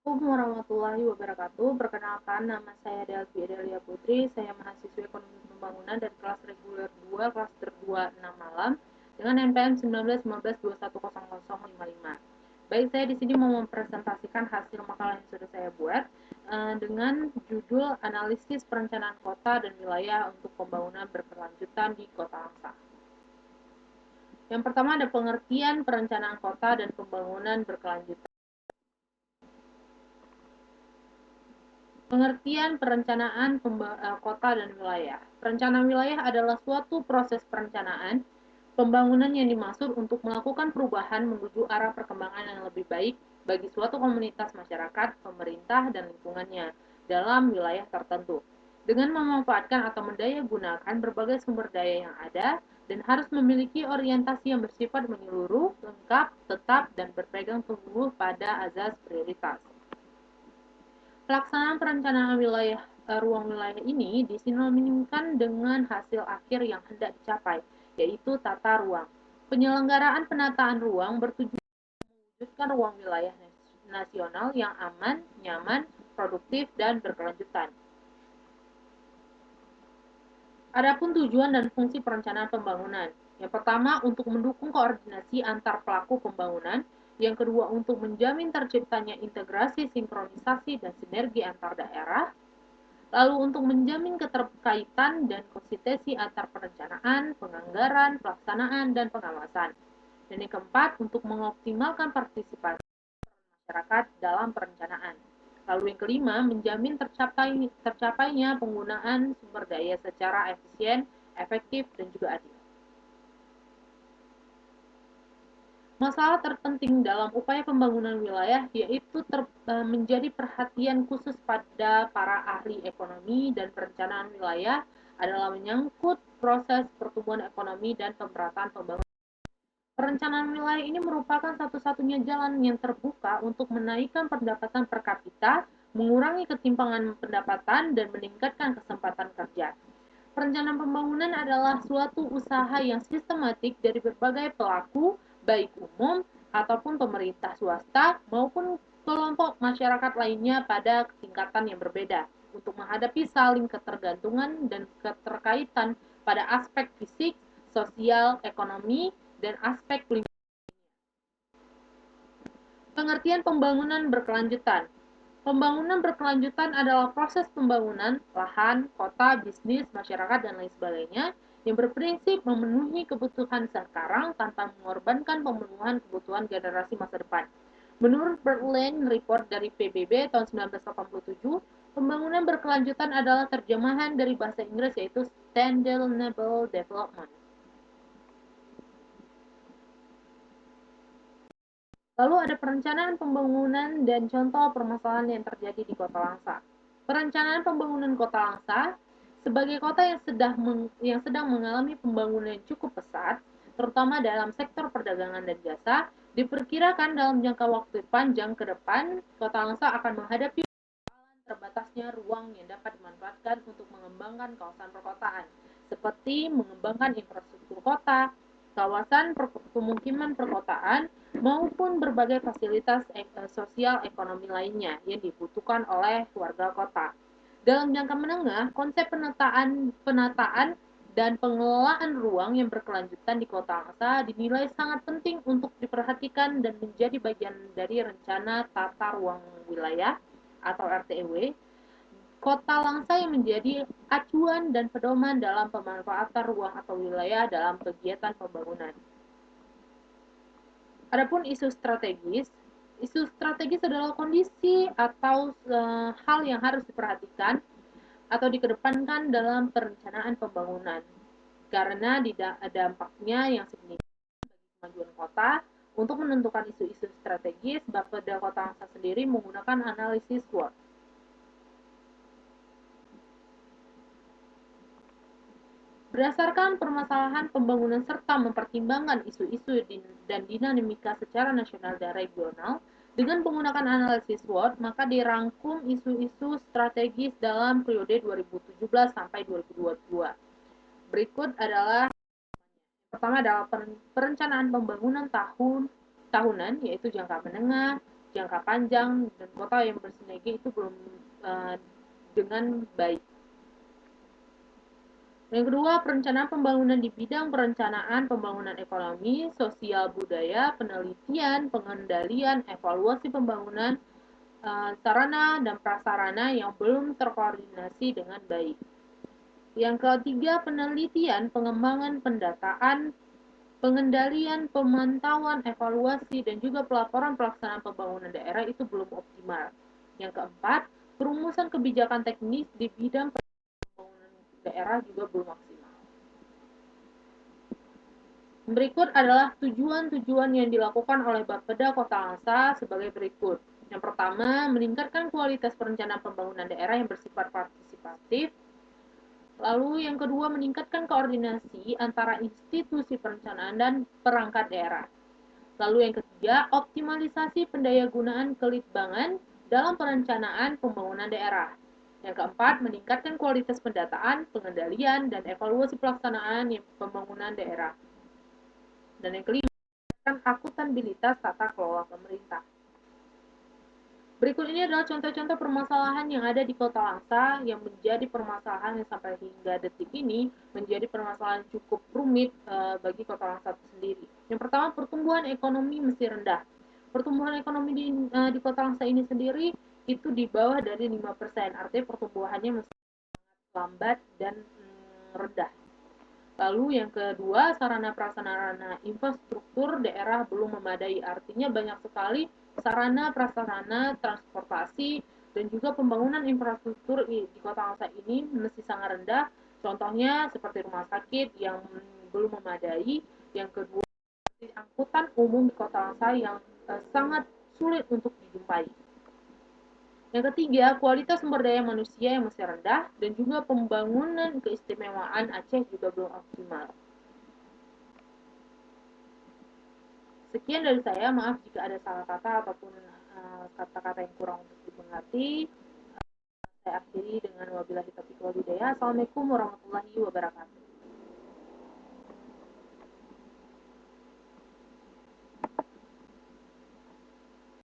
Assalamualaikum warahmatullahi wabarakatuh. Perkenalkan, nama saya Delvi Adelia Putri. Saya mahasiswa Ekonomi Pembangunan dari kelas reguler 2, klaster 2, 6 malam dengan NPM 1915210055. Baik, saya di sini mau mempresentasikan hasil makalah yang sudah saya buat dengan judul Analisis Perencanaan Kota dan Wilayah untuk Pembangunan Berkelanjutan di Kota Langsa. Yang pertama ada pengertian perencanaan kota dan pembangunan berkelanjutan. Pengertian perencanaan kota dan wilayah. Perencanaan wilayah adalah suatu proses perencanaan pembangunan yang dimaksud untuk melakukan perubahan menuju arah perkembangan yang lebih baik bagi suatu komunitas masyarakat, pemerintah, dan lingkungannya dalam wilayah tertentu. Dengan memanfaatkan atau mendaya gunakan berbagai sumber daya yang ada dan harus memiliki orientasi yang bersifat menyeluruh, lengkap, tetap, dan berpegang teguh pada azas prioritas. Pelaksanaan perencanaan ruang wilayah ini disinonimkan dengan hasil akhir yang hendak dicapai, yaitu tata ruang. Penyelenggaraan penataan ruang bertujuan mewujudkan ruang wilayah nasional yang aman, nyaman, produktif, dan berkelanjutan. Adapun tujuan dan fungsi perencanaan pembangunan. Yang pertama, untuk mendukung koordinasi antar pelaku pembangunan. Yang kedua, untuk menjamin terciptanya integrasi, sinkronisasi, dan sinergi antar daerah. Lalu untuk menjamin keterkaitan dan konsistensi antar perencanaan, penganggaran, pelaksanaan, dan pengawasan. Dan yang keempat, untuk mengoptimalkan partisipasi masyarakat dalam perencanaan. Lalu yang kelima, menjamin tercapainya penggunaan sumber daya secara efisien, efektif, dan juga adil. Masalah terpenting dalam upaya pembangunan wilayah yaitu menjadi perhatian khusus pada para ahli ekonomi dan perencanaan wilayah adalah menyangkut proses pertumbuhan ekonomi dan pemerataan pembangunan. Perencanaan wilayah ini merupakan satu-satunya jalan yang terbuka untuk menaikkan pendapatan per kapita, mengurangi ketimpangan pendapatan, dan meningkatkan kesempatan kerja. Perencanaan pembangunan adalah suatu usaha yang sistematik dari berbagai pelaku, baik umum ataupun pemerintah swasta maupun kelompok masyarakat lainnya pada tingkatan yang berbeda untuk menghadapi saling ketergantungan dan keterkaitan pada aspek fisik, sosial, ekonomi, dan aspek lingkungan. Pengertian pembangunan berkelanjutan. Pembangunan berkelanjutan adalah proses pembangunan lahan, kota, bisnis, masyarakat, dan lain sebagainya yang berprinsip memenuhi kebutuhan sekarang tanpa mengorbankan pemenuhan kebutuhan generasi masa depan. Menurut Berlin Report dari PBB tahun 1987, pembangunan berkelanjutan adalah terjemahan dari bahasa Inggris yaitu Sustainable Development. Lalu ada perencanaan pembangunan dan contoh permasalahan yang terjadi di Kota Langsa. Perencanaan pembangunan Kota Langsa sebagai kota yang sedang mengalami pembangunan yang cukup pesat, terutama dalam sektor perdagangan dan jasa, diperkirakan dalam jangka waktu panjang ke depan, Kota Langsa akan menghadapi terbatasnya ruang yang dapat dimanfaatkan untuk mengembangkan kawasan perkotaan, seperti mengembangkan infrastruktur kota, kawasan pemukiman perkotaan, maupun berbagai fasilitas sosial ekonomi lainnya yang dibutuhkan oleh warga kota. Dalam jangka menengah, konsep penataan dan pengelolaan ruang yang berkelanjutan di Kota Langsa dinilai sangat penting untuk diperhatikan dan menjadi bagian dari rencana tata ruang wilayah atau RTW, Kota Langsa yang menjadi acuan dan pedoman dalam pemanfaatan ruang atau wilayah dalam kegiatan pembangunan. Adapun isu strategis adalah kondisi atau hal yang harus diperhatikan atau dikedepankan dalam perencanaan pembangunan karena dampaknya yang signifikan bagi kemajuan kota. Untuk menentukan isu-isu strategis, Bapeda Kota Langsa sendiri menggunakan analisis SWOT. Berdasarkan permasalahan pembangunan serta mempertimbangkan isu-isu dan dinamika secara nasional dan regional, dengan menggunakan analisis SWOT, maka dirangkum isu-isu strategis dalam periode 2017 sampai 2022. Berikut adalah pertama adalah perencanaan pembangunan tahunan, yaitu jangka menengah, jangka panjang dan kota yang bersinergi itu belum dengan baik. Yang kedua, perencanaan pembangunan di bidang perencanaan pembangunan ekonomi, sosial budaya, penelitian, pengendalian, evaluasi pembangunan, sarana dan prasarana yang belum terkoordinasi dengan baik. Yang ketiga, penelitian, pengembangan, pendataan, pengendalian, pemantauan, evaluasi, dan juga pelaporan pelaksanaan pembangunan daerah itu belum optimal. Yang keempat, perumusan kebijakan teknis di bidang pembangunan daerah juga belum maksimal. Berikut adalah tujuan-tujuan yang dilakukan oleh Bapeda Kota Langsa sebagai berikut. Yang pertama, meningkatkan kualitas perencanaan pembangunan daerah yang bersifat partisipatif. Lalu yang kedua, meningkatkan koordinasi antara institusi perencanaan dan perangkat daerah. Lalu yang ketiga, optimalisasi pendayagunaan kelitbangan dalam perencanaan pembangunan daerah. Yang keempat, meningkatkan kualitas pendataan, pengendalian, dan evaluasi pelaksanaan pembangunan daerah. Dan yang kelima, meningkatkan akuntabilitas tata kelola pemerintah. Berikut ini adalah contoh-contoh permasalahan yang ada di Kota Langsa yang menjadi permasalahan yang sampai hingga detik ini menjadi permasalahan cukup rumit bagi Kota Langsa itu sendiri. Yang pertama, pertumbuhan ekonomi mesti rendah. Pertumbuhan ekonomi di Kota Langsa ini sendiri itu di bawah dari 5%, artinya pertumbuhannya mesti lambat dan rendah. Lalu yang kedua, sarana prasarana infrastruktur daerah belum memadai, artinya banyak sekali sarana prasarana transportasi dan juga pembangunan infrastruktur di Kota Langsa ini masih sangat rendah. Contohnya seperti rumah sakit yang belum memadai. Yang kedua, angkutan umum di Kota Langsa yang sangat sulit untuk dijumpai. Yang ketiga, kualitas sumber daya manusia yang masih rendah dan juga pembangunan keistimewaan Aceh juga belum optimal. Sekian dari saya, maaf jika ada salah kata ataupun kata-kata yang kurang untuk dimengerti. Saya akhiri dengan wabillahi taufiq wal hidayah. Assalamualaikum warahmatullahi wabarakatuh.